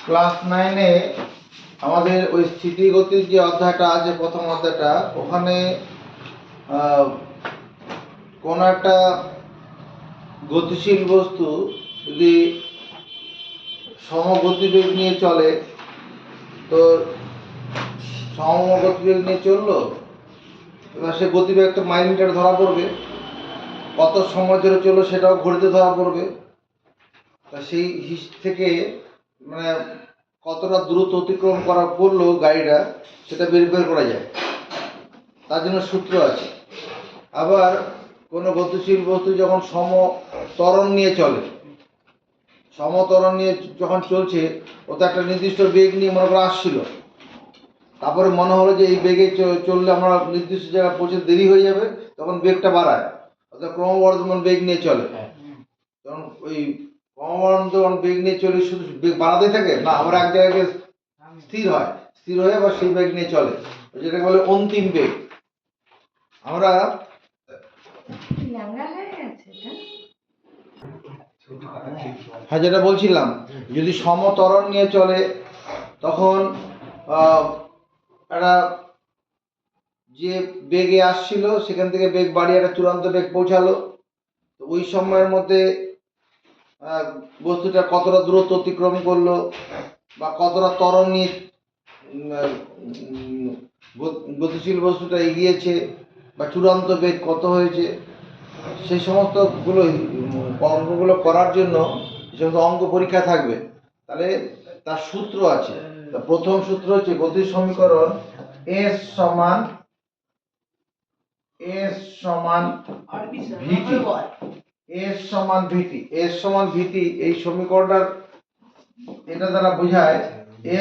Class 9-এ আমাদের ওই স্থিতিগতির যে অধ্যায়টা আছে, প্রথম অধ্যায়টা, ওখানে কোন একটা গতিশীল বস্তু যদি সমগতিবেগ নিয়ে চলে, তো সমগতিবেগ নিয়ে চললো, এবার সে গতিবেগ তো মাইলমিটার ধরা পড়বে, কত সময় ধরে চললো সেটাও ঘড়িতে ধরা পড়বে। তা সেই থেকে মানে কতটা দূরত্ব অতিক্রম করা করলো গাড়িটা, সেটা বের করা যায়, তার জন্য সূত্র আছে। আবার কোনো গতিশীল বস্তু যখন সমত্বরণ নিয়ে চলে, সমত্বরণ নিয়ে যখন চলছে, ও তো একটা নির্দিষ্ট বেগ নিয়ে মনে করে আসছিল, তারপরে মনে হলো যে এই বেগে চললে আমরা নির্দিষ্ট জায়গায় পৌঁছে দেরি হয়ে যাবে, তখন বেগটা বাড়ায়, অর্থাৎ ক্রমবর্ধমান বেগ নিয়ে চলে। তখন ওই ক্রমবর্ধমান বেগ নিয়ে চলে শুধু বেগ বাড়াতে থাকে না, আবার এক জায়গায় স্থির হয়, স্থির হয়ে আবার সেই বেগ নিয়ে চলে, যেটাকে বলে অন্তিম বেগ। আমরা হ্যাঁ, যেটা বলছিলাম, যদি সমত্বরণ নিয়ে চলে, তখন একটা যে বেগে আসছিল সেখান থেকে বেগ বাড়িয়ে একটা চূড়ান্ত বেগ পৌঁছালো, তো ওই সময়ের মধ্যে বস্তুটা কতটা দূরত্ব অতিক্রম করলো বা কতটা ত্বরণ নিয়ে গতিশীল বস্তুটা এগিয়েছে বা চূড়ান্ত বেগ কত হয়েছে, সেই সমস্তগুলো অঙ্কগুলো করার জন্য যে সমস্ত অঙ্ক পরীক্ষা থাকবে, তাহলে তার সূত্র আছে। প্রথম সূত্র হচ্ছে গতির সমীকরণ S সমান ভিটি, S সমান ভিটি, S সমান ভিটি। এই সমীকরণটার এটা দ্বারা বোঝায়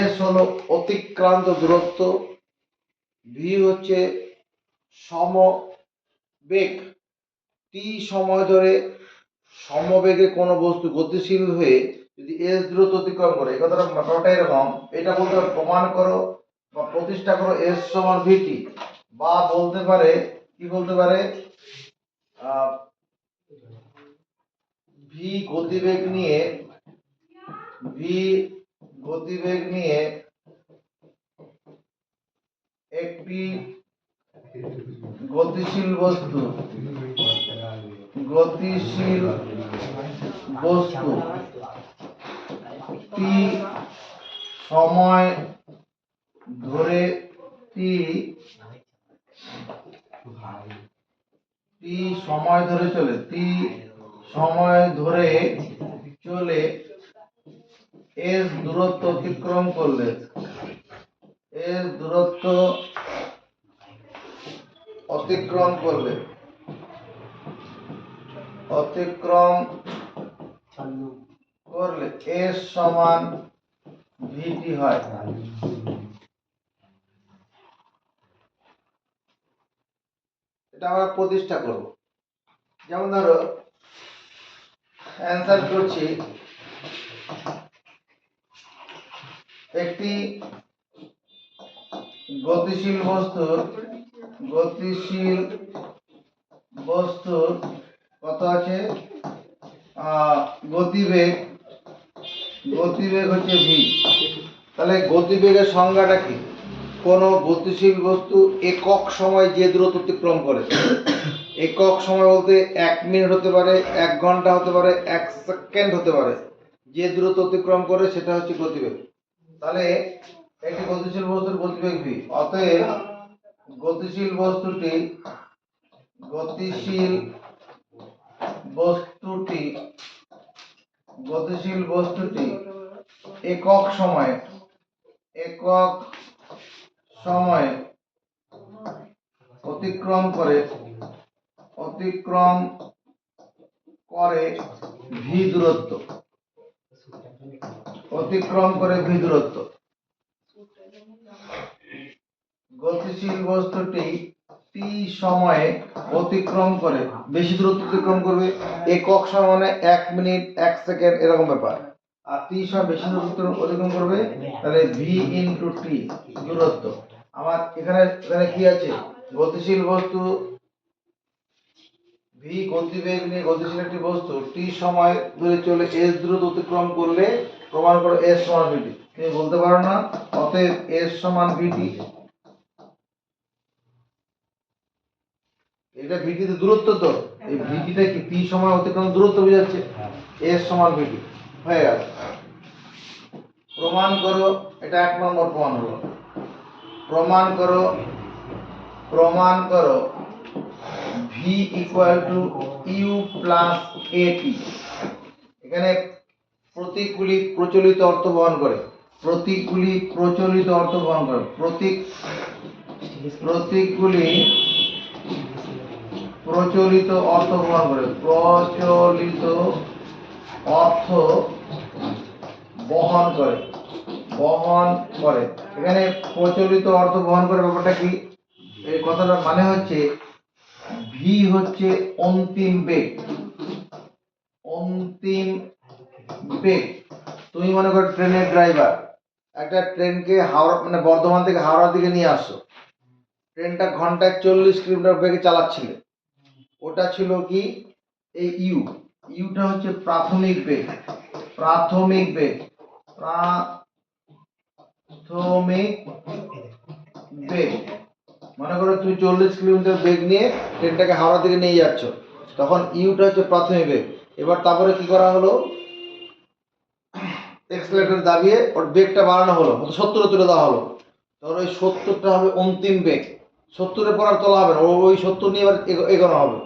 S হলো অতিক্রান্ত দূরত্ব, V হচ্ছে সমবেগ, T সময় ধরে সমবেগে কোনো বস্তু গতিশীল হয়ে যদি S দূরত্ব অতিক্রম করে, এই কথাটা ব্যাপারটা এরকম, এটা বলতে পারে প্রমাণ করো বা প্রতিষ্ঠা করো S সমান ভিটি, বা বলতে পারে কি বলতে পারে ভি গতিবেগ নিয়ে একটি গতিশীল বস্তু টি সময় ধরে চলে এস দূরত্ব অতিক্রম করলে, এস সমান ভিটি হয়। এটা আমরা প্রতিষ্ঠা করব। যেমন ধরো অ্যান্সার করছি, একটি গতিশীল বস্তুর কত আছে, গতিবেগ হচ্ছে ভি। তাহলে গতিবেগের সংজ্ঞাটা কি? কোন গতিশীল বস্তু একক সময় যে দূরত্ব অতিক্রম করে, একক সময় বলতে 1 মিনিট হতে পারে, 1 ঘন্টা হতে পারে, 1 সেকেন্ড হতে পারে, যে দূরত্ব অতিক্রম করে সেটা হচ্ছে গতিবেগ। তাহলে একটি গতিশীল বস্তুর গতিবেগ ভি, অতএব গতিশীল বস্তুটি একক সময়ে অতিক্রম করে ভি দূরত্ব, গতিশীল বস্তুটি টি সময়ে অতিক্রম করে, বেশি দূরত্ব অতিক্রম করবে, একক সময় মানে 1 মিনিট 1 সেকেন্ড এরকম ব্যাপার, আর টি সময় বেশি দূরত্ব অতিক্রম করবে, তাহলে ভি ইনটু টি দূরত্ব। আমার এখানে কি আছে, গতিশীল বস্তু ভি গতিবেগ নিয়ে গতিশীল একটি বস্তু টি সময় ধরে চলে এস দ্রুত অতিক্রম করলে প্রমাণ করো এস সমান ভিটি। তুমি বলতে পারো না অতএব এস সমান ভিটি, এটা ভিটিতে দূরত্ব, তো এই ভিটিটা কি টি সময় অতিক্রম দূরত্ব বোঝাচ্ছে, এস সমান ভিটি হয়ে গেল। প্রমাণ করো, এটা 1 নম্বর প্রমাণ হলো। প্রমাণ করো V equal to U plus at. এখানে প্রতীকগুলি প্রচলিত অর্থ বহন করে, প্রতীকগুলি প্রচলিত অর্থ বহন করে, প্রতীকগুলি প্রচলিত অর্থ বহন করে, প্রচলিত অর্থ বহন করে, এখানে প্রচলিত অর্থ বহন করে ব্যাপারটা কি, এই কথাটার মানে হচ্ছে ভি হচ্ছে অন্তিম বেগ, তুমি মনে করো ট্রেনের ড্রাইভার, একটা ট্রেনকে হাওড়া মানে বর্ধমান থেকে হাওড়ার দিকে নিয়ে আসছো, ট্রেনটা ঘন্টায় 40 কিলোমিটার বেগে চালাচ্ছিলে, ওটা ছিল কি এই ইউটা হচ্ছে প্রাথমিক বেগ, মনে করো তুমি 40 কিলোমিটার বেগ নিয়ে ট্রেনটাকে হাওড়া দিকে নিয়ে যাচ্ছ, তখন ইউটা হচ্ছে প্রাথমিক বেগ। এবার তারপরে কি করা হলো, এক্সেলারেটর দাবিয়ে ওর বেগটা বাড়ানো হলো, 70 তুলে দেওয়া হলো, তখন ওই 70টা হবে অন্তিম বেগ, 70-এর পর আর তোলা হবে না, ওই 70 নিয়ে এবার এগোনো হবে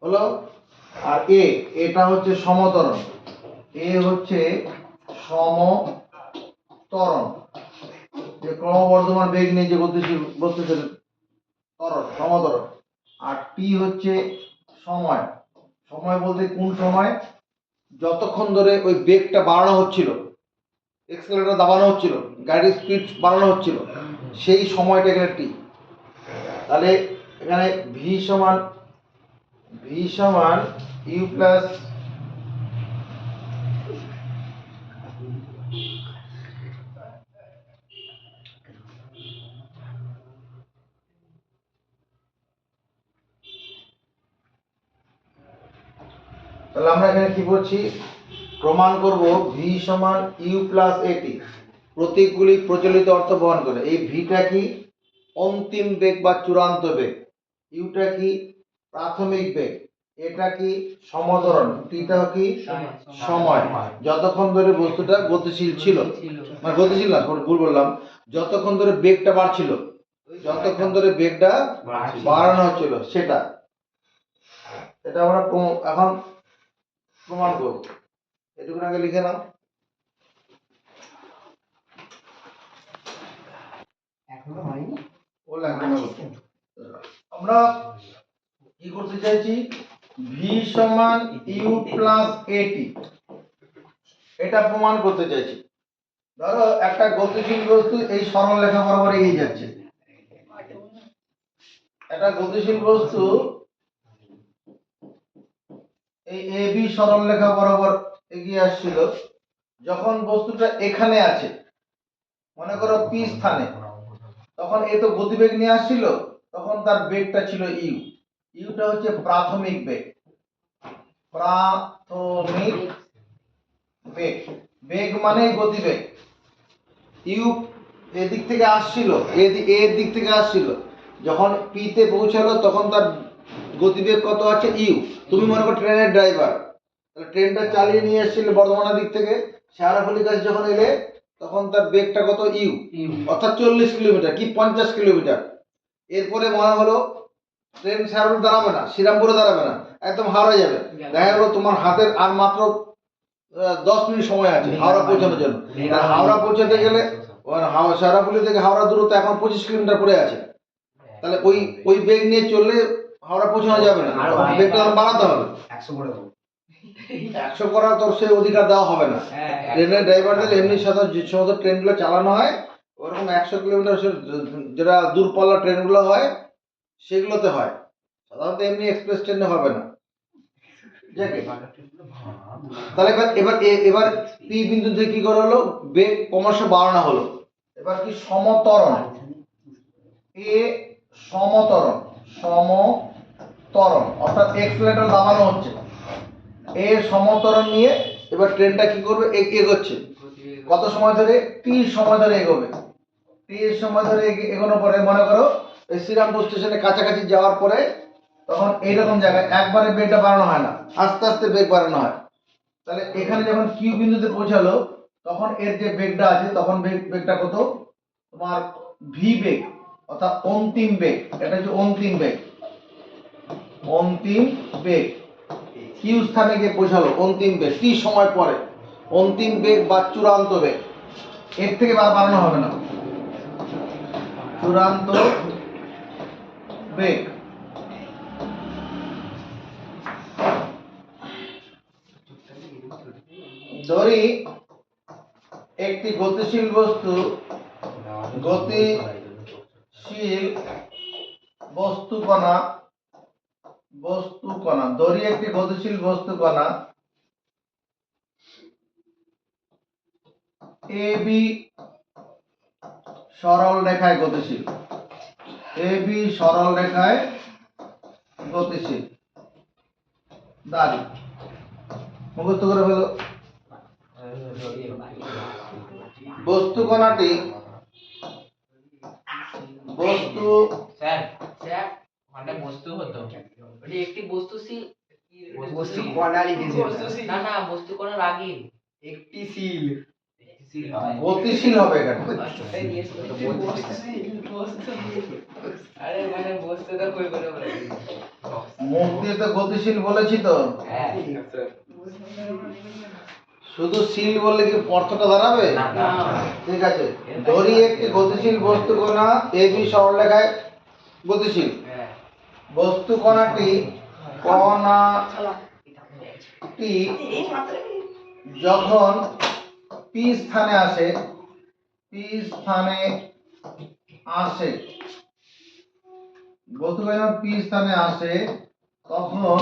হলো। আর এটা হচ্ছে সমতরণ, হচ্ছে সমতরণ, যে ক্রমবর্ধমান বেগ নিয়ে যে গতিশীল ত্বরণ, সমতরণ। আর টি হচ্ছে সময়, বলতে কোন সময়, যতক্ষণ ধরে ওই বেগটা বাড়ানো হচ্ছিল, এক্সেলারেটর দাবানো হচ্ছিল, গাড়ির স্পিড বাড়ানো হচ্ছিল, সেই সময়টা এখানে টি। তাহলে এখানে ভি সমান ইউ প্লাস তাহলে আমরা এখানে কি বলছি, প্রমাণ করব ভি সমান ইউ প্লাস এটি, প্রতীকগুলি প্রচলিত অর্থ বহন করে। এই ভিটা কি অন্তিম বেগ বা চূড়ান্ত বেগ, ইউটা কি প্রাথমিক বেগ, এটা কি সমতরণ, টিটা কি সময়, যতক্ষণ ধরে বস্তুটা গতিশীল ছিল, মানে গতিশীল না ভুল বললাম, যতক্ষণ ধরে বেগটা বাড়ছিল, যতক্ষণ ধরে বেগটা বাড়ানো হচ্ছিল সেটা, এটা আমরা এখন প্রমাণ করব। এটুকুন আগে লিখে নাও। আমরা কি করতে চাইছি, ভি সমান ইউ প্লাস এটি, এটা প্রমাণ করতে চাইছি। ধরো একটা গতিশীল বস্তু এই সরল রেখা বরাবর এগিয়ে যাচ্ছে, একটা গতিশীল বস্তু এই এ বি সরল রেখা বরাবর এগিয়ে আসছিল, যখন বস্তুটা এখানে আছে মনে করো পি স্থানে, তখন এ তো গতিবেগ নিয়ে আসছিল, তখন তার বেগটা ছিল ইউটা হচ্ছে প্রাথমিক বেগ, বেগ মানে গতিবেগ। ইউ এদিক থেকে আসছিল, এর দিক থেকে আসছিল, যখন পি তে পৌঁছালো তখন তার গতিবেগ কত আছে ইউ। তুমি মনে করো ট্রেনের ড্রাইভার, ট্রেনটা চালিয়ে নিয়ে এসেছিল বর্ধমানের দিক থেকে, শেয়ারাফুলির কাছে যখন এলে তখন তার বেগটা কত ইউ, অর্থাৎ 40 কিলোমিটার কি 50 কিলোমিটার। এরপরে মনে হলো ট্রেন শেয়ারাফুলি দাঁড়াবে না, শ্রীরামপুরে দাঁড়াবে না, একদম হাওড়া যাবে, দেখা গেলো তোমার হাতের আর মাত্র 10 মিনিট সময় আছে হাওড়া পৌঁছানোর জন্য। হাওড়া পৌঁছাতে গেলে শেয়ারাফুলি থেকে হাওড়া দূরত্ব এখন 25 কিলোমিটার পরে আছে, তাহলে ওই বেগ নিয়ে চললে হাওড়া পৌঁছানো যাবে না, বেগটা বাড়াতে হবে, 100 করার তো সেই অধিকার দেওয়া হবে না। ট্রেনের ড্রাইভারদের এমনি সাধারণ যে সমস্ত ট্রেনগুলো চালানো হয় ওরকম 100 কিলোমিটার যেটা দূরপাল্লা ট্রেনগুলো হয় সেগুলোতে হয়, সাধারণত এমনি এক্সপ্রেস ট্রেনে হবে না। তাহলে এবার পি বিন্দুতে কি করা হলো, বেগ ক্রমশ বাড়ানো হলো। এবার কি সমতরণ, এ সমতরণ ত্বরণ, অর্থাৎ এক্সেলারেটর দাবানো হচ্ছে, এর সমত্বরণ নিয়ে এবার ট্রেনটা কি করবে, এগোচ্ছে। কত সময় ধরে? টি সময় ধরে এগোবে। টি সময় ধরে এগোনোর পরে মনে করো এই শ্রীরামপুর স্টেশনে কাছাকাছি যাওয়ার পরে তখন এইরকম জায়গায় একবারে বেগটা বাড়ানো হয় না, আস্তে আস্তে বেগ বাড়ানো হয়। তাহলে এখানে যখন কিউ বিন্দুতে পৌঁছালো তখন এর যে বেগটা আছে তখন বেগটা কত তোমার ভি বেগ, অর্থাৎ অন্তিম বেগ। এটা হচ্ছে অন্তিম বেগ, অন্তিম বেগ। কিউ স্থানে গিয়ে পৌঁছালো অন্তিম বেগ, টি সময় পরে অন্তিম বেগ বা চূড়ান্ত বেগ। এর থেকে বাড়ানো হবে না, চূড়ান্ত বেগ। ধরি একটি গতিশীল বস্তু, গতিশীল বস্তুকণা, ধরি একটি গতিশীল বস্তুকণা এ বি সরল রেখায় গতিশীল, এ বি সরল রেখায় গতিশীল। দাঁড়ি মুখস্থ করে ফেলো। বস্তু কণাটি বস্তু স্যার স্যার ওখানে বস্তু হতো, ওটা একটি বস্তুশীল বস্তু কণা লিখেছে না না বস্তু কণার আগে একটি শীল গতিশীল হবে এখানে। আরে মানে বস্তুটা কই করে বলে মুখ দিয়ে তো গতিশীল বলেছি তো, হ্যাঁ শুধু শীল বললে কি অর্থটা দাঁড়াবে? না না ঠিক আছে, ধরি একটি গতিশীল বস্তু কণা এ বি সরলরেখায় গতিশীল। হ্যাঁ বস্তু কণাটি যখন পি স্থানে আসে, বস্তু কণা পি স্থানে আসে তখন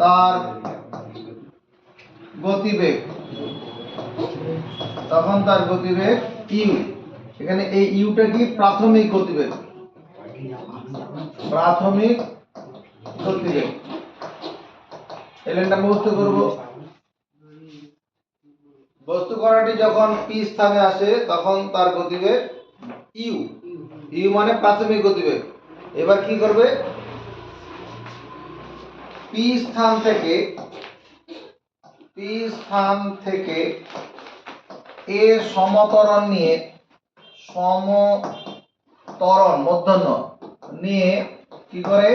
তার গতিবেগ, ইউ। এখানে এই ইউটা কি? প্রাথমিক গতিবেগ, এলেনটা মুখস্থ করব। বস্তু কণাটি যখন পি স্থানে আসে তখন তার গতিবেগ ইউ, মানে প্রাথমিক গতিবেগ। এবার কি করবে? পি স্থান থেকে এ সমত্বরণ নিয়ে, মূর্ধন্য নিয়ে কি করে?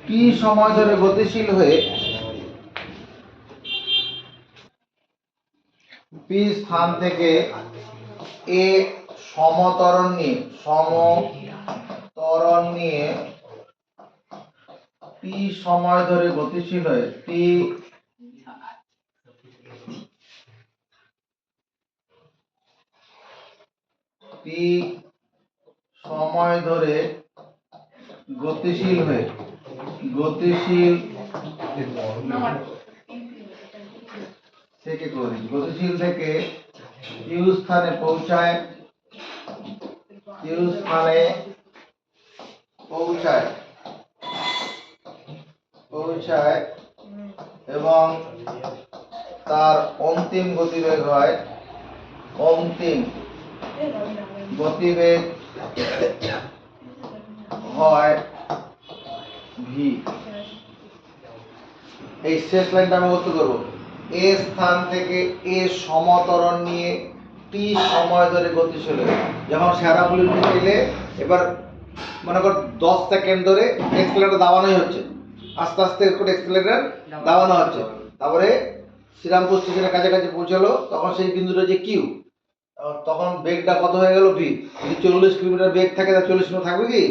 টি সময় ধরে গতিশীল হয়ে পি স্থান থেকে এ সমত্বরণ নিয়ে টি সময় ধরে গতিশীল হয়ে টি সময় ধরে গতিশীল থেকে কিউ স্থানে পৌঁছায়, এবং তার অন্তিম গতিবেগ হয় ভি। এই শেষ লাইনটা আমি মুখস্থ করব। এ স্থান থেকে এ সমত্বরণ নিয়ে টি সময় ধরে গতিশীল হয়। যখন স্যারাবুলির নিলে এবার মনে কর 10 সেকেন্ড ধরে এক্সেলারেটর দাবানোই হচ্ছে, আস্তে আস্তে করে এক্সেলারেটর দাবানো হচ্ছে। তারপরে শ্রীরামপুর স্টেশনের কাছাকাছি পৌঁছালো তখন সেই বিন্দুটা যে কিউ, তখন বেগটা কত হয়ে গেল? ভি। যদি 40 কিলোমিটার বেগ থাকে তাহলে 40 কিলোমিটার থাকবে কি?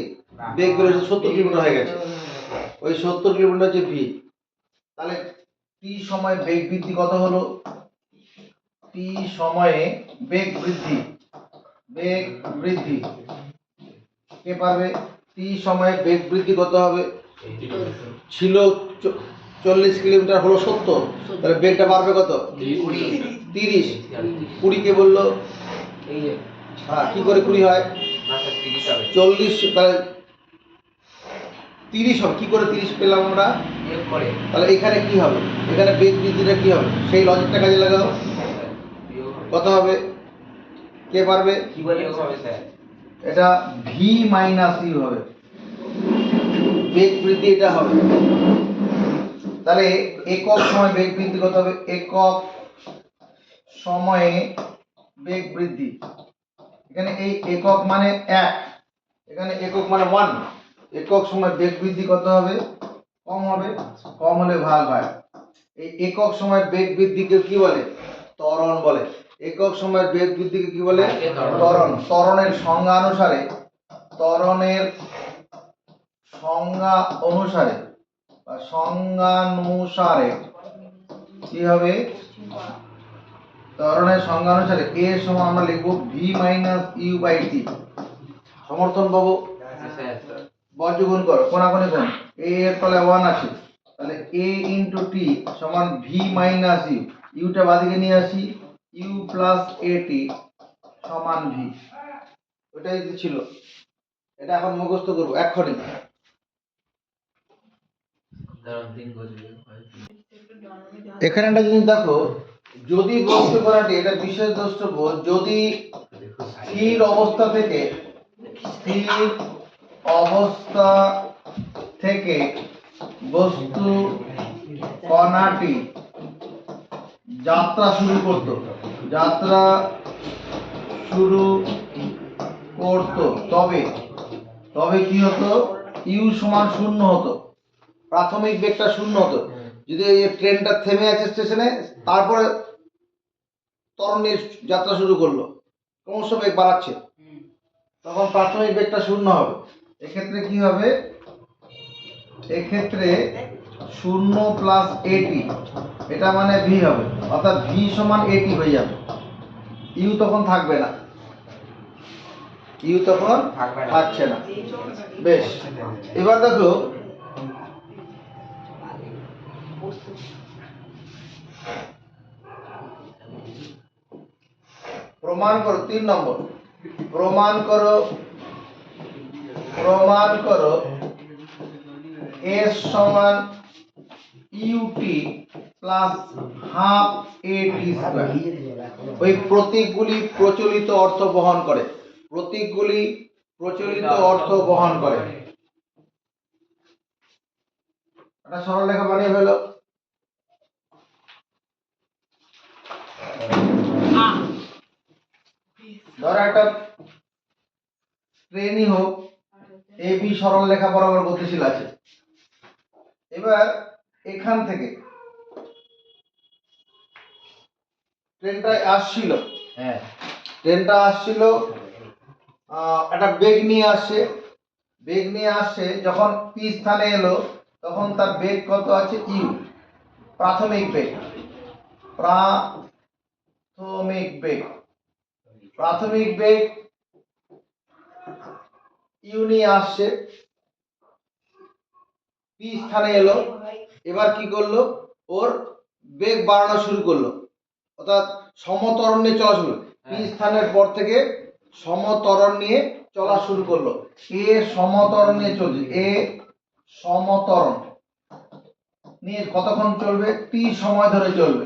বেগ বেড়ে 70 কিলোমিটার হয়ে গেছে, ওই 70 কিলোমিটার হচ্ছে ভি। তাহলে টি সময় বেগ বৃদ্ধি কত হলো? টি সময়ে বেগ বৃদ্ধি কে পারবে? টি সময়ে বেগ বৃদ্ধি কত হবে? ছিল 40 কিলোমিটার, হলো 70, তাহলে বেগটা বাড়বে কত? 30। 20 কে বললো, হ্যাঁ কি করে 20 হয়? 40, তাহলে 30 হবে। কি করে 30 পেলাম আমরা? বিয়োগ করে তাহলে এখানে কি হবে? এখানে বেগ বৃদ্ধিটা কি হবে? সেই লজিকটা কাজে লাগাও। বিয়োগ হবে কত হবে? কে পারবে? কি বলে হবে স্যার এটা ভি মাইনাস ইউ হবে, বেগ বৃদ্ধি এটা হবে। তাহলে একক সময় বেগ বৃদ্ধি কত হবে? একক সময়ে বেগ বৃদ্ধি, এখানে এই একক মানে 1, এখানে একক মানে 1। একক সময় বেগ বৃদ্ধি কত হবে? কম হবে। কম হলে ভাগ হয়। এই একক সময় বেগ বৃদ্ধিকে কি বলে? ত্বরণ বলে। একক সময়ের বেগ বৃদ্ধিকে কি বলে? ত্বরণ। ত্বরণের সংজ্ঞা অনুসারে, ত্বরণের সংজ্ঞা অনুসারে বা সংজ্ঞানুসারে কি হবে? ত্বরণের সংজ্ঞা অনুসারে a সমান আমরা লিখব v minus you by T. সমর্থন পাবো? স্যার বর্গগুণ করো, কোনাকুনি কোণ। a এর তলে 1 আছে, তাহলে a ইনটু t সমান v মাইনাস ইউ। ইউটা বাদিকে নিয়ে আসি, u প্লাস at সমান v। ওটাই তো ছিল। এটা এখন মুখস্থ করব এক্ষুনি। ধরুন 3 বসবে এখানে একটা জিনিস দেখো, যদি বস্তু কণাটি, এটা বিশেষ দ্রষ্টব্য, যদি স্থির অবস্থা থেকে বস্তু কণাটি যাত্রা শুরু করত, তবে কি হতো? ইউ সমান 0 হতো, প্রাথমিক বেগটা 0 হতো। যদি এই ট্রেনটা থেমে আছে স্টেশনে, তারপরে ত্বরণের যাত্রা শুরু করলো, ক্রমশ বেগ বাড়াচ্ছে, তখন প্রাথমিক বেগটা 0 হবে। এক্ষেত্রে কি হবে? এক্ষেত্রে 0 প্লাস এটি, এটা মানে ভি হবে, অর্থাৎ ভি সমান এটি হয়ে যাবে। ইউ তখন থাকবে না, ইউ তখন থাকছে না। বেশ, এবার দেখো প্রমাণ করো। 3 নম্বর, প্রমাণ করো এস সমান ইউটি প্লাস হাফ এটি স্কয়ার। ওই প্রতীকগুলি প্রচলিত অর্থ বহন করে, প্রতীকগুলি প্রচলিত অর্থ বহন করে। একটা সরলরেখা বানিয়ে ফেলো। ধরো একটা ট্রেনই হোক, এ বি সরল রেখা বরাবর গতিশীল আছে। এবার এখান থেকে ট্রেনটা আসছিল, হ্যাঁ ট্রেনটা আসছিল, একটা বেগ নিয়ে আসছে, যখন পি স্থানে এলো তখন তার বেগ কত আছে? ইউ, প্রাথমিক বেগ। প্রাথমিক বেগ ইউ নিয়ে আসছে, পি স্থানে এলো। এবার কি করলো? ওর বেগ বাড়ানো শুরু করলো, অর্থাৎ সমত্বরণ নিয়ে চলা শুরু। পি স্থানের পর থেকে সমত্বরণ নিয়ে চলা শুরু করলো। এ সমত্বরণ নিয়ে চলছে, এ সমত্বরণ নিয়ে কতক্ষণ চলবে? টি সময় ধরে চলবে,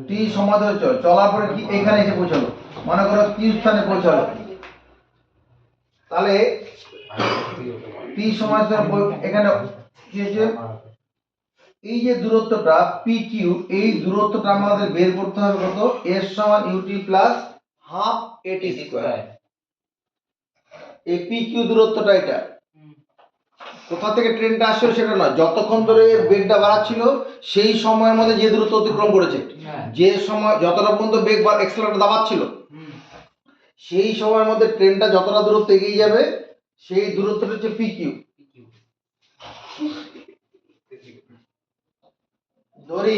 টি সময় ধরে চলার পরে কি এখানে এসে পৌঁছালো, মনে করো কিউ স্থানে পৌঁছালো। তাহলে টি সময় ধরে এখানে কি হয়েছে? এই যে দূরত্বটা পি কিউ, এই দূরত্বটা আমাদের বের করতে হবে কত? এস সমান ইউটি প্লাস হাফ এটি স্কয়ার। এই পি কিউ দূরত্বটা এটা। কোথা থেকে ট্রেনটা আসছে সেটা নয়, যতক্ষণ ধরে এর বেগটা বাড়াচ্ছিল সেই সময়ের মধ্যে যে দূরত্ব অতিক্রম করেছে, যে সময় যতটা পর্যন্ত বেগ বা এক্সেলারেটর দাবাচ্ছিল, সেই সময়ের মধ্যে ট্রেনটা যতটা দূরত্ব এগিয়ে যাবে, সেই দূরত্বটা হচ্ছে পি কিউ। ধরি,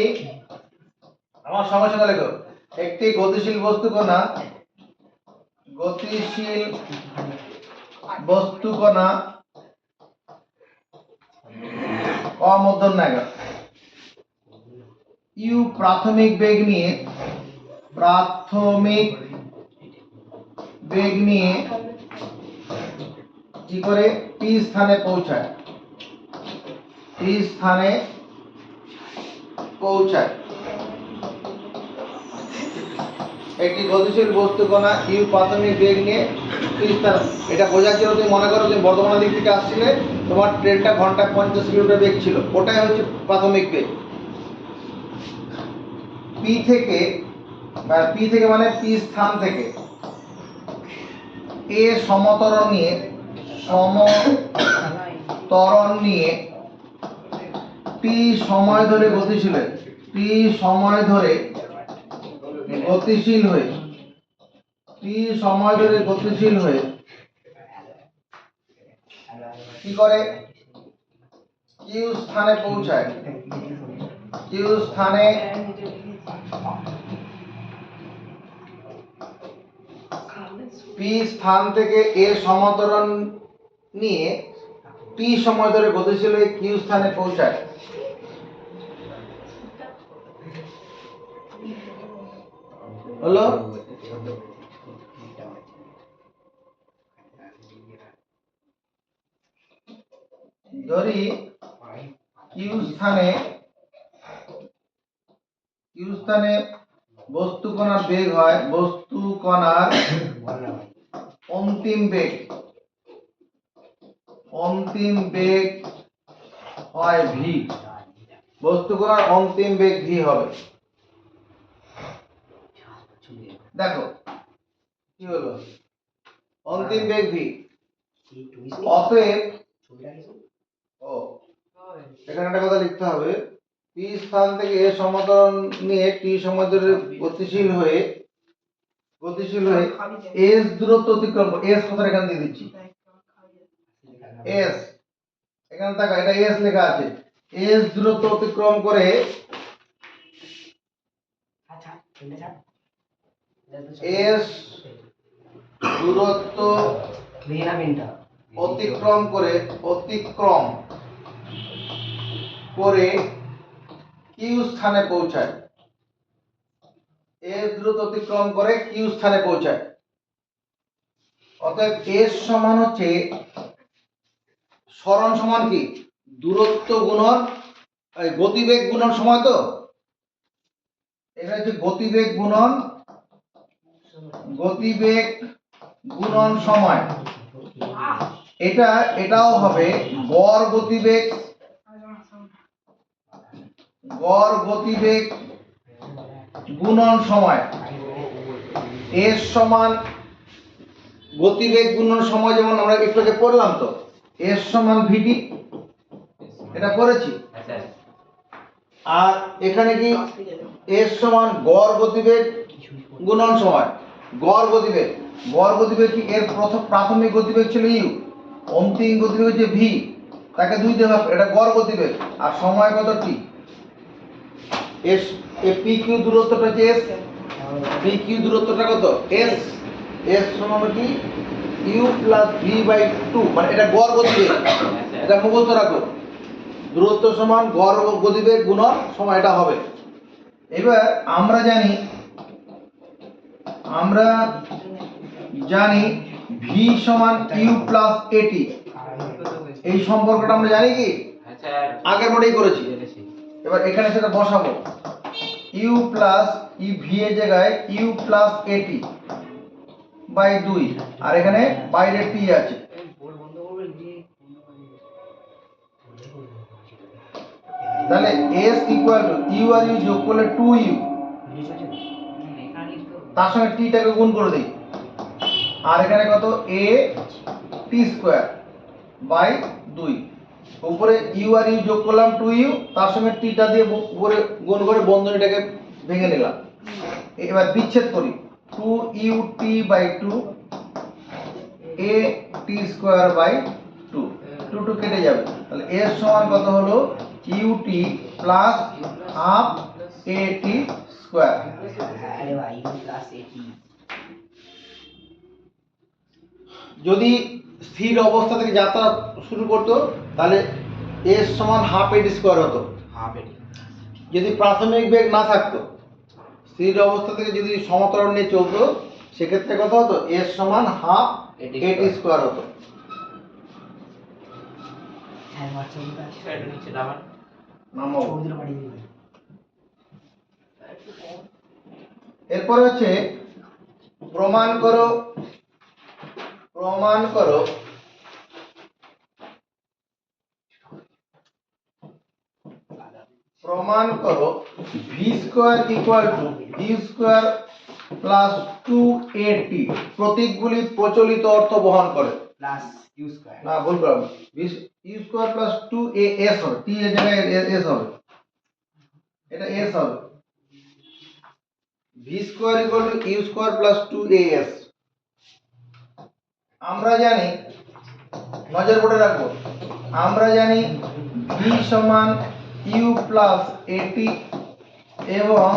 আমার সঙ্গে সঙ্গে লেখো, একটি গতিশীল বস্তু কণা অমধ্যন্নায়ক ইউ প্রাথমিক বেগ নিয়ে কি করে পি স্থানে পৌঁছায়। পি স্থানে পৌঁছায়। একটি গতিশীল বস্তু কণা ইউ প্রাথমিক বেগ নিয়ে পি স্থানে, এটা বোঝার জন্য তুমি মনে করো তুমি বর্ধমানের দিক থেকে আসছিলে, তোমার ট্রেনটা ঘন্টায় 50 কিলোমিটার বেগ ছিল, ওটাই হচ্ছে প্রাথমিক বেগ। পি থেকে মানে পি স্থান থেকে এ সমতরণ নিয়ে টি সময় ধরে গতিশীল হয়ে কি করে কিউ স্থানে পৌঁছায়। কিউ স্থানে পি স্থান থেকে এ সমান্তরাল নিয়ে টি সময় ধরে গতিশীল হয়ে কিউ স্থানে পৌঁছায়। হলো? ধরি কিউ স্থানে বস্তু কণার বেগ হয়, বস্তু কণার অন্তিম বেগ হয় ভি। বস্তু কণার অন্তিম বেগ ভি হবে। দেখো কি হলো, অন্তিম বেগ ভি। অতএব এখানে একটা কথা লিখতে হবে, পি স্থান থেকে এ সমতল নিয়ে টি সময় ধরে গতিশীল হয়ে এস দূরত্ব অতিক্রম করে, এস কথা এখানে দিয়ে দিচ্ছি, এস এখানে থাকা, এটা এস লেখা আছে, এস দূরত্ব অতিক্রম করে এস দূরত্ব অতিক্রম করে কিউ স্থানে পৌঁছায়। এস দূরত্ব অতিক্রম করে কিউ স্থানে পৌঁছায়। অতএব এস সমান হচ্ছে সরণ সমান কি দূরত্ব গুণন গতিবেগ গুণন সময়। তো এটা হচ্ছে গতিবেগ গুণন সময়। এটাও হবে গড় গতিবেগ গুণন সময়। এস সমান গতিবেগ গুণন সময়, যেমন আমরা একটু আগে পড়লাম, তো এস সমান ভিডি, এটা পড়েছি। আর এখানে কি এস সমান গড় গতিবেগ গুণন সময়। গড় গতিবেগ কি এর প্রাথমিক গতিবেগ ছিল ইউ, অন্তিম গতিবেগ হচ্ছে ভি, তাকে 2 দিয়ে ভাগ, এটা গড় গতিবেগ। আর সময় কত টি। এস পি কিউ দূরত্বটা হচ্ছে এস, পি কিউ দূরত্বটা কত এস। এস সমান কি ইউ প্লাস ভি বাই 2, মানে এটা গড় গতিবেগ, এটা মুখস্থ রাখো। দূরত্ব সমান গড় গতিবেগ গুণন সময়, এটা হবে। এবার আমরা জানি ভি সমান ইউ প্লাস এটি, এই সম্পর্কটা আমরা জানি কি আগের বোর্ডেই করেছি। এবার এখানে সেটা বসাবো, ইউ প্লাস ই ভি এর জায়গায় ইউ প্লাস এটি বাই 2, আর এখানে বাইরে টি আছে। তাহলে এস ইকুয়াল টু ইউ আর ইউ যোগ করলে 2u, তার সঙ্গে টিটাকে গুণ করে দিই, আর এখানে কত a টি স্কয়ার বাই 2। উপরে ইউ আর ইউ যোগ করলাম 2u, তার সঙ্গে টিটা দিয়ে উপরে গুণ করে বন্ধনীটাকে ভেঙে নিলাম। এবার বিচ্ছেদ করি, 2ut by 2 a t square by 2, 2 কেটে যাবে। তাহলে এর সমান কত হলো ut plus half at square. যদি স্থির অবস্থা থেকে যাত্রা শুরু করতো তাহলে এস সমান হাফ এটি স্কয়ার হতো। যদি প্রাথমিক বেগ না থাকতো, স্থির অবস্থা থেকে যদি সমতরণ নিয়ে চলতো, সেক্ষেত্রে কত হতো এস সমান হাফ এটি স্কয়ার হতো। এটা নিচে নামান। নামাবো। এরপরে হচ্ছে প্রমাণ করো V square equal two V square plus 2at প্রতীকগুলি প্রচলিত অর্থ বহন করে। প্লাস ইউ স্কয়ার না ভুল করলাম, ইউ স্কোয়ার প্লাস 2as হবে, টি এর জায়গায় এস হবে, এটা এস হবে। V square equal to u square plus 2as। আমরা জানি, নজর করে রাখবো, আমরা জানি ভি সমান ইউ প্লাস এটি এবং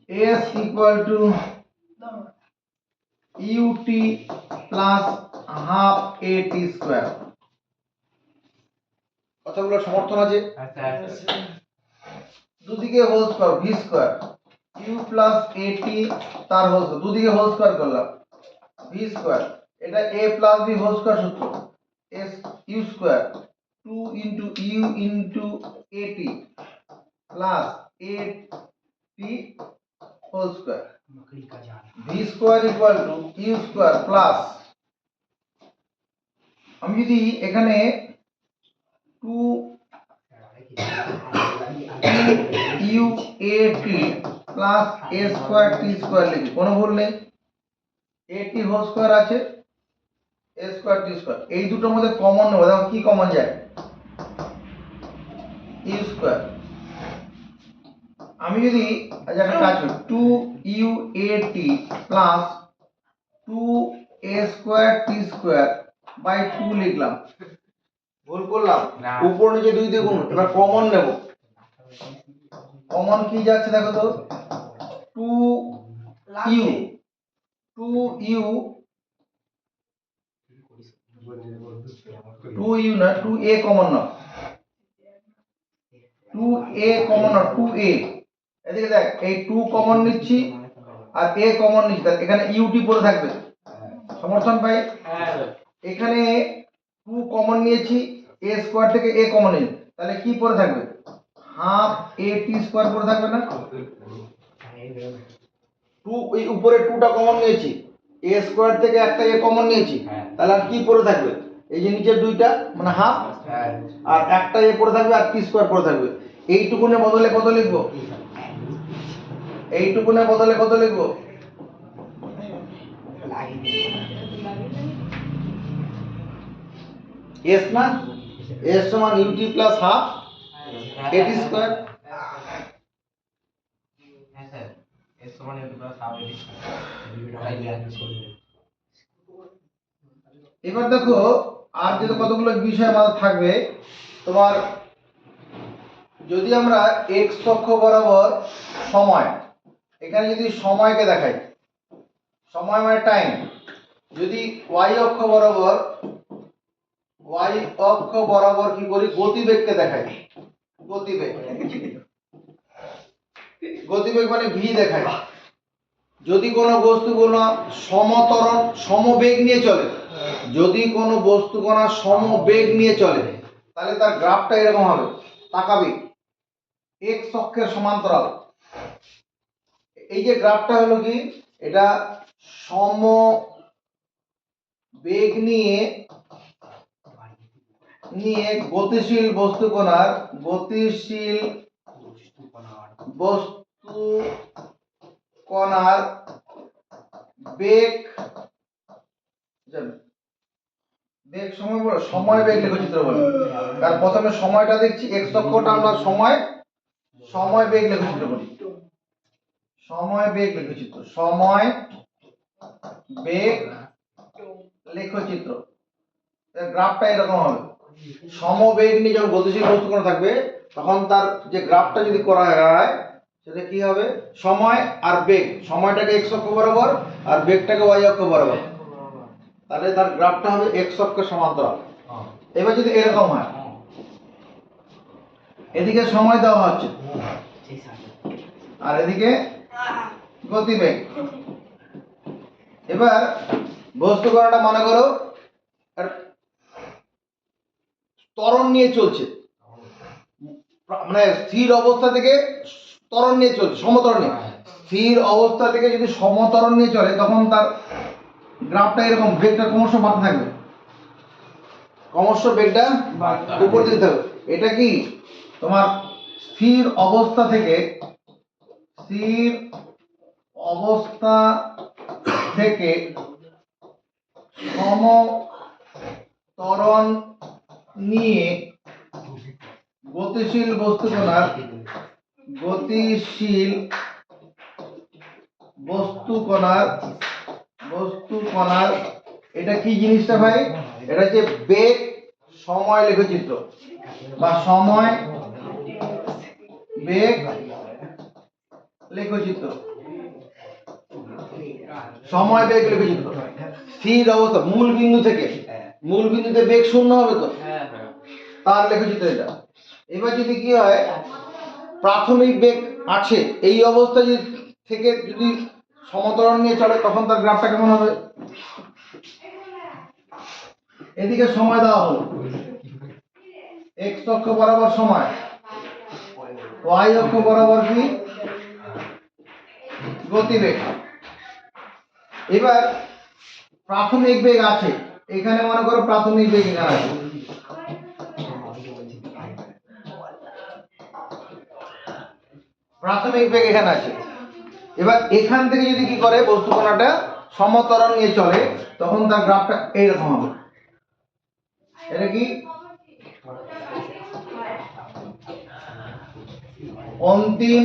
s equal to u t plus half a t square. কথাগুলো সমর্থন আছে? আচ্ছা দুদিকে whole square v square u plus a t তার হোল স্কয়ার, দুদিকে হোল স্কয়ার করলাম ভি স্কয়ার, এটা a plus b whole square সূত্র, is u square 2 into u into a t plus a t whole square. V square equal to u square plus, আমি যদি এখানে 2 u a t plus a square t square লিখি, কোনো ভুল নেই। এ টি whole square আছে, এ square t square, এই দুটোর মধ্যে কমন নেব, দেখো কি কমন যায়, ইউ স্কয়ার। আমি যদি আচ্ছা একটা কাজ করি, 2 u a t plus 2 a square t square by 2 লিখলাম, ভুল করলাম, না। উপর নিচে দুই দিয়ে গুণ, এবার কমন নেব, কমন কি যাচ্ছে দেখো তো, 2 ইউ 2 ইউ না 2 a common now, 2 a common নাও, 2 এ, এদিকে দেখ এই 2 কমন নিচ্ছি আর এ কমন নিচ্ছি, তাহলে এখানে ইউটি পড়ে থাকবে, সমর্থন পাই। হ্যাঁ এখানে 2 কমন নিয়েছি, এ স্কয়ার থেকে এ কমন নিয়েছি, তাহলে কি পড়ে থাকবে, হাফ এ টি স্কয়ার পড়ে থাকবে না। 2 এই উপরে 2টা কমন নিয়েছি, এ স্কয়ার থেকে একটা এ কমন নিয়েছি, তাহলে আর কি পড়ে থাকবে, এই যে নিচের দুইটা মানে হাফ, আর একটা এ পড়ে থাকবে আর টি স্কয়ার পড়ে থাকবে। এইটুকুনের বদলে কত লিখবো, এইটুকুনের বদলে কত লিখবো, এস না, এস সমান ইউটি প্লাস হাফ এটি স্কয়ার। হ্যাঁ স্যার এর সমান এর প্লাস হাফ এটি ওটাই বেরাচ্ছে। এবার দেখো আর যে কতগুলো বিষয় আমাদের থাকবে, তোমার যদি আমরা এক্স অক্ষ বরাবর সময়, এখানে যদি সময়কে দেখাই, সময় মানে টাইম, যদি ওয়াই অক্ষ বরাবর কি করি, গতিবেগকে দেখাই, গতিবেগ মানে ভি দেখাই। যদি কোনো বস্তু কোনো সমবেগ নিয়ে চলে, যদি কোনো বস্তু কণা সমবেগ নিয়ে চলে, তাহলে তার গ্রাফটা এরকম হবে, তাকাবি এক্স অক্ষের সমান্তরাল। এই যে গ্রাফটা হলো কি, এটা সমবেগ নিয়ে গতিশীল বস্তু কণার বেগ, সময় বেগ লেখচিত্র বলে। তার প্রথমে সময়টা দেখছি, এক্স অক্ষটা আমরা সময় বেগ লেখচিত্র বলি, সময় বেগ লেখচিত্র। গ্রাফটা এরকম হবে, সমবেগ নিয়ে যখন গতিশীল বস্তু কণা থাকবে, তখন তার যে গ্রাফটা যদি করা হয় সেটা কি হবে, সময় আর বেগ, সময়টাকে এক্স অক্ষ বরাবর আর বেগটাকে ওয়াই অক্ষ বরাবর, তাহলে তার গ্রাফটা হবে এক্স অক্ষের সমান্তরাল। এবার যদি এরকম হয়, এদিকে সময় দেওয়া হচ্ছে আর এদিকে গতিবেগ। এবার বস্তু কণাটা মনে করো ত্বরণ নিয়ে চলছে, মানে স্থির অবস্থা থেকে ত্বরণ নিয়ে চলছে, সমত্বরণ নিয়ে। স্থির অবস্থা থেকে যদি সমত্বরণ নিয়ে চলে তখন তার গ্রাফটা এরকম, বেগটা ক্রমশ বাড়তে থাকবে, ক্রমশ বেগটা উপর দিকে থাকবে। এটা কি তোমার স্থির অবস্থা থেকে, স্থির অবস্থা থেকে সমত্বরণ নিয়ে গতিশীল বস্তুকণার, গতিশীল বস্তুকণার এটা কি জিনিসটা ভাই? এটা হচ্ছে বেগ সময় লেখচিত্র বা সময় বেগ লেখচিত্র, সময় বেগ লেখচিত্র। স্থির অবস্থা মূল বিন্দু থেকে, মূল বিন্দুতে বেগ শূন্য হবে তো, হ্যাঁ তার লেখচিত্র এটা। এবার যদি কি হয়, প্রাথমিক বেগ আছে এই অবস্থা থেকে যদি সমত্বরণ নিয়ে চলে তখন তার গ্রাফটা কেমন হবে? এদিকে সময় দেওয়া হলো, এক্স অক্ষ বরাবর সময়, ওয়াই অক্ষ বরাবর কি গতিবেগ। এবার প্রাথমিক বেগ আছে, এখানে মনে করো প্রাথমিক বেগ এখানে আছে, প্রাথমিক বেগ এখানে আছে। এবার এখান থেকে যদি কি করে বস্তুকণাটা সমত্বরণ নিয়ে চলে তখন তার গ্রাফটা এইরকম হবে। এটা কি অন্তিম,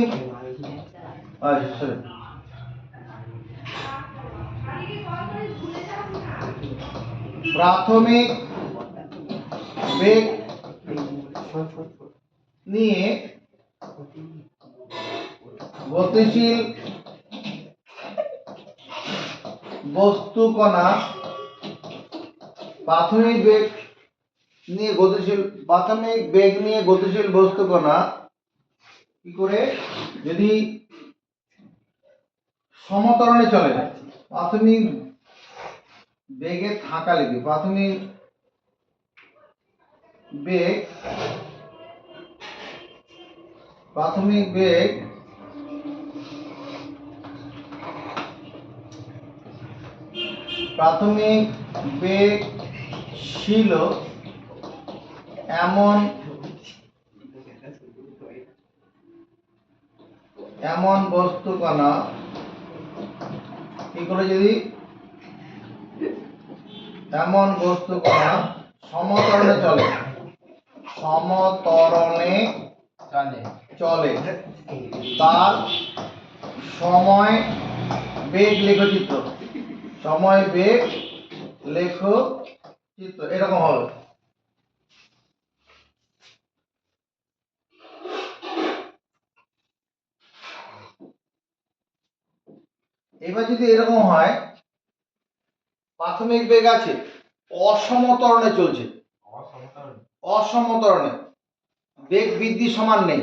প্রাথমিক বেগ নিয়ে গতিশীল বস্তুকণা, প্রাথমিক বেগ নিয়ে গতিশীল বস্তুকণা কি করে যদি সমত্বরণে চলে, প্রাথমিক বেগে থাকা লিখি, প্রাথমিক বেগ ছিল এমন বস্তুকণা কি করে যদি এমন বস্তুকণা সমত্বরণে চলে, চলে তার সময় বেগ লেখচিত্র, সময় বেগ লেখচিত্র এরকম হবে। এবার যদি এরকম হয়, প্রাথমিক বেগ আছে, অসমত্বরণে চলছে, অসমত্বরণে বেগ বৃদ্ধি সমান নেই,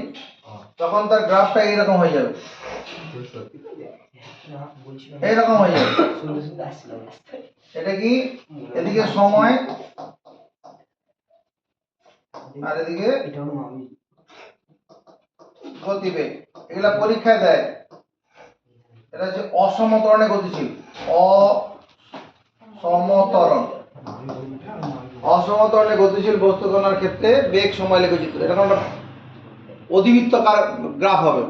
তখন তার গ্রাফটা এইরকম হয়ে যাবে, এইরকম হয়ে যাবে। এটা কি এদিকে সময় আর এদিকে গতিবেগ, এগুলা পরীক্ষায় দেয়। এটা হচ্ছে অসমত্বরণে গতিশীল, অসমত্বরণে গতিশীল বস্তুকণার ক্ষেত্রে বেগ সময় লেখচিত্র, এরকম একটা অধিবৃত্তাকার গ্রাফ হবে।